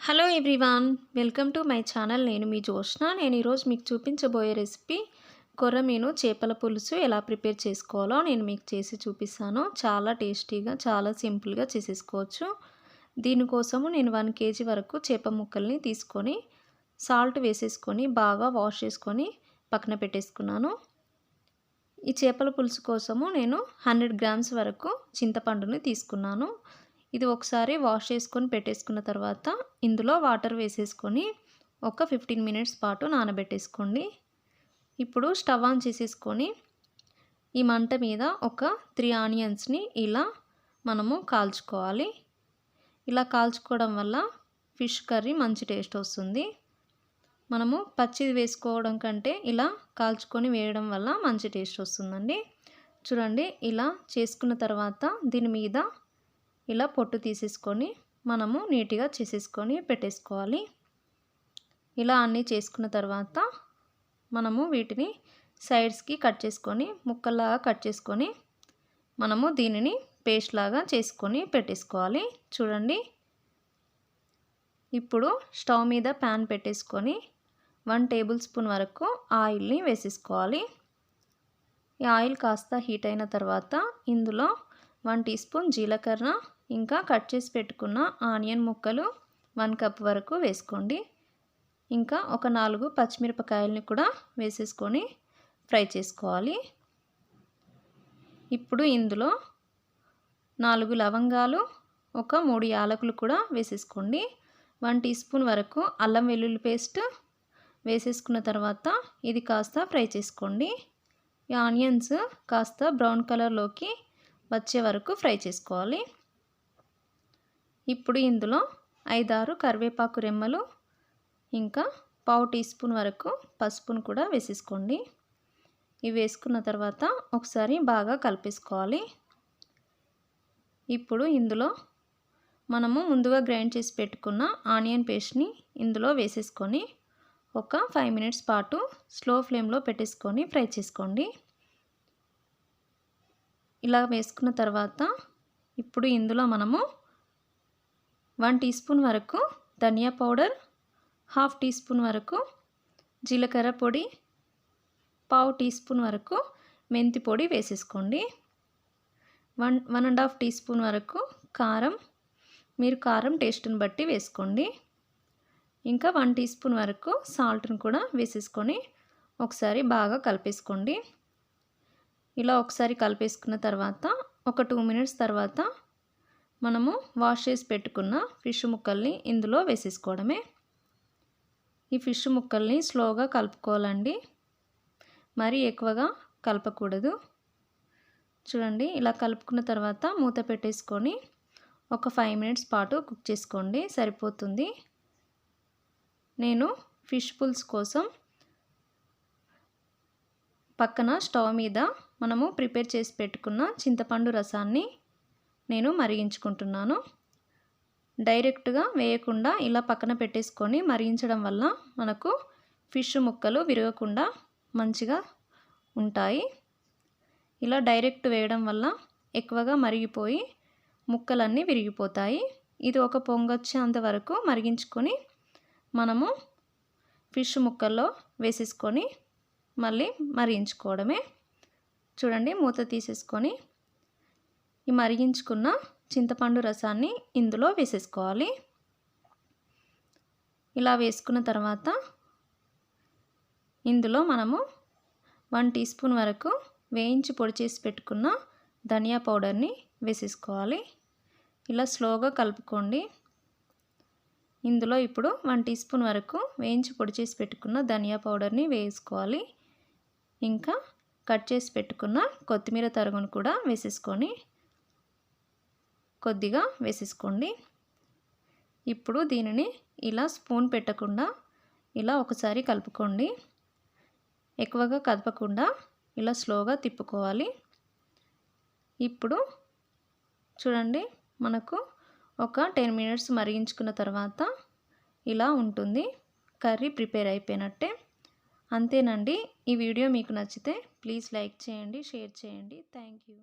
Hello everyone, welcome to my channel. నేను మీ జ్యోత్స్న. నేను ఈరోజు మీకు చూపించబోయే రెసిపీ కొర్రమీను చేపల పులుసు ఎలా ప్రిపేర్ చేసుకోవాలో నేను మీకు చేసి చూపిస్తాను. చాలా టేస్టీగా, చాలా సింపుల్గా చేసేసుకోవచ్చు. దీనికోసము నేను 1 kg వరకు చేప ముక్కల్ని తీసుకొని సాల్ట్ వేసేసుకొని బాగా వాష్ చేసుకొని పక్కన పెట్టేసుకున్నాను. ఈ చేపల పులుసు కోసము నేను 100 grams వరకు చింతపండుని తీసుకున్నాను. ఇది ఒకసారి వాష్ చేసుకొని పెట్టేసుకున్న తర్వాత ఇందులో వాటర్ వేసేసుకొని ఒక 15 minutes పాటు నానబెట్టేసుకోండి. ఇప్పుడు స్టవ్ ఆన్ చేసేసుకొని ఈ మంట మీద ఒక 3 ఆనియన్స్ని ఇలా మనము కాల్చుకోవాలి. ఇలా కాల్చుకోవడం వల్ల ఫిష్ కర్రీ మంచి టేస్ట్ వస్తుంది. మనము పచ్చిది వేసుకోవడం కంటే ఇలా కాల్చుకొని వేయడం వల్ల మంచి టేస్ట్ వస్తుందండి. చూడండి, ఇలా చేసుకున్న తర్వాత దీని మీద ఇలా పొట్టు తీసేసుకొని మనము నీట్గా చేసేసుకొని పెట్టేసుకోవాలి. ఇలా అన్నీ చేసుకున్న తర్వాత మనము వీటిని సైడ్స్కి కట్ చేసుకొని ముక్కల్లాగా కట్ చేసుకొని మనము దీనిని పేస్ట్ లాగా చేసుకొని పెట్టేసుకోవాలి. చూడండి, ఇప్పుడు స్టవ్ మీద ప్యాన్ పెట్టేసుకొని 1 tablespoon వరకు ఆయిల్ని వేసేసుకోవాలి. ఈ ఆయిల్ కాస్త హీట్ అయిన తర్వాత ఇందులో 1 teaspoon జీలకర్ర, ఇంకా కట్ చేసి పెట్టుకున్న ఆనియన్ ముక్కలు 1 cup వరకు వేసుకోండి. ఇంకా ఒక 4 పచ్చిమిరపకాయలని కూడా వేసేసుకొని ఫ్రై చేసుకోవాలి. ఇప్పుడు ఇందులో 4 లవంగాలు, ఒక 3 యాలకులు కూడా వేసేసుకోండి. 1 teaspoon వరకు అల్లం వెల్లుల్లి పేస్ట్ వేసేసుకున్న తర్వాత ఇది కాస్త ఫ్రై చేసుకోండి. ఈ ఆనియన్స్ కాస్త బ్రౌన్ కలర్లోకి వచ్చే వరకు ఫ్రై చేసుకోవాలి. ఇప్పుడు ఇందులో 5-6 కరివేపాకు రెమ్మలు, ఇంకా పావు టీ స్పూన్ వరకు పసుపును కూడా వేసేసుకోండి. ఇవి వేసుకున్న తర్వాత ఒకసారి బాగా కలిపేసుకోవాలి. ఇప్పుడు ఇందులో మనము ముందుగా గ్రైండ్ చేసి పెట్టుకున్న ఆనియన్ పేస్ట్ని ఇందులో వేసేసుకొని ఒక 5 minutes పాటు స్లో ఫ్లేమ్లో పెట్టేసుకొని ఫ్రై చేసుకోండి. ఇలా వేసుకున్న తర్వాత ఇప్పుడు ఇందులో మనము 1 teaspoon వరకు ధనియా పౌడర్, ½ teaspoon వరకు జీలకర్ర పొడి, పావు teaspoon వరకు మెంతి పొడి వేసేసుకోండి. 1.5 teaspoon వరకు కారం, మీరు కారం టేస్ట్ని బట్టి వేసుకోండి. ఇంకా 1 teaspoon వరకు సాల్ట్ని కూడా వేసేసుకొని ఒకసారి బాగా కలిపేసుకోండి. ఇలా ఒకసారి కలిపేసుకున్న తర్వాత ఒక 2 minutes తర్వాత మనము వాష్ చేసి పెట్టుకున్న ఫిష్ ముక్కల్ని ఇందులో వేసేసుకోవడమే. ఈ ఫిష్ ముక్కల్ని స్లోగా కలుపుకోవాలండి, మరీ ఎక్కువగా కలపకూడదు. చూడండి, ఇలా కలుపుకున్న తర్వాత మూత పెట్టేసుకొని ఒక 5 minutes పాటు కుక్ చేసుకోండి, సరిపోతుంది. నేను ఫిష్ పులుసు కోసం పక్కన స్టవ్ మీద మనము ప్రిపేర్ చేసి పెట్టుకున్న చింతపండు రసాన్ని నేను మరిగించుకుంటున్నాను. డైరెక్ట్గా వేయకుండా ఇలా పక్కన పెట్టేసుకొని మరిగించడం వల్ల మనకు ఫిష్ ముక్కలు విరగకుండా మంచిగా ఉంటాయి. ఇలా డైరెక్ట్ వేయడం వల్ల ఎక్కువగా మరిగిపోయి ముక్కలన్నీ విరిగిపోతాయి. ఇది ఒక పొంగొచ్చేంత వరకు మరిగించుకొని మనము ఫిష్ ముక్కల్లో వేసేసుకొని మళ్ళీ మరిగించుకోవడమే. చూడండి, మూత తీసేసుకొని ఈ మరిగించుకున్న చింతపండు రసాన్ని ఇందులో వేసేసుకోవాలి. ఇలా వేసుకున్న తర్వాత ఇందులో మనము 1 teaspoon వరకు వేయించి పొడి చేసి పెట్టుకున్న ధనియా పౌడర్ని వేసేసుకోవాలి. ఇలా స్లోగా కలుపుకోండి. ఇందులో ఇప్పుడు 1 teaspoon వరకు వేయించి పొడి చేసి పెట్టుకున్న ధనియా పౌడర్ని వేసుకోవాలి. ఇంకా కట్ చేసి పెట్టుకున్న కొత్తిమీర తరుగును కూడా వేసేసుకొని కొద్దిగా వేసేసుకోండి. ఇప్పుడు దీనిని ఇలా స్పూన్ పెట్టకుండా ఇలా ఒకసారి కలుపుకోండి. ఎక్కువగా కదపకుండా ఇలా స్లోగా తిప్పుకోవాలి. ఇప్పుడు చూడండి, మనకు ఒక 10 minutes మరిగించుకున్న తర్వాత ఇలా ఉంటుంది. కర్రీ ప్రిపేర్ అయిపోయినట్టే. అంతేనండి. ఈ వీడియో మీకు నచ్చితే ప్లీజ్ లైక్ చేయండి, షేర్ చేయండి. Thank you.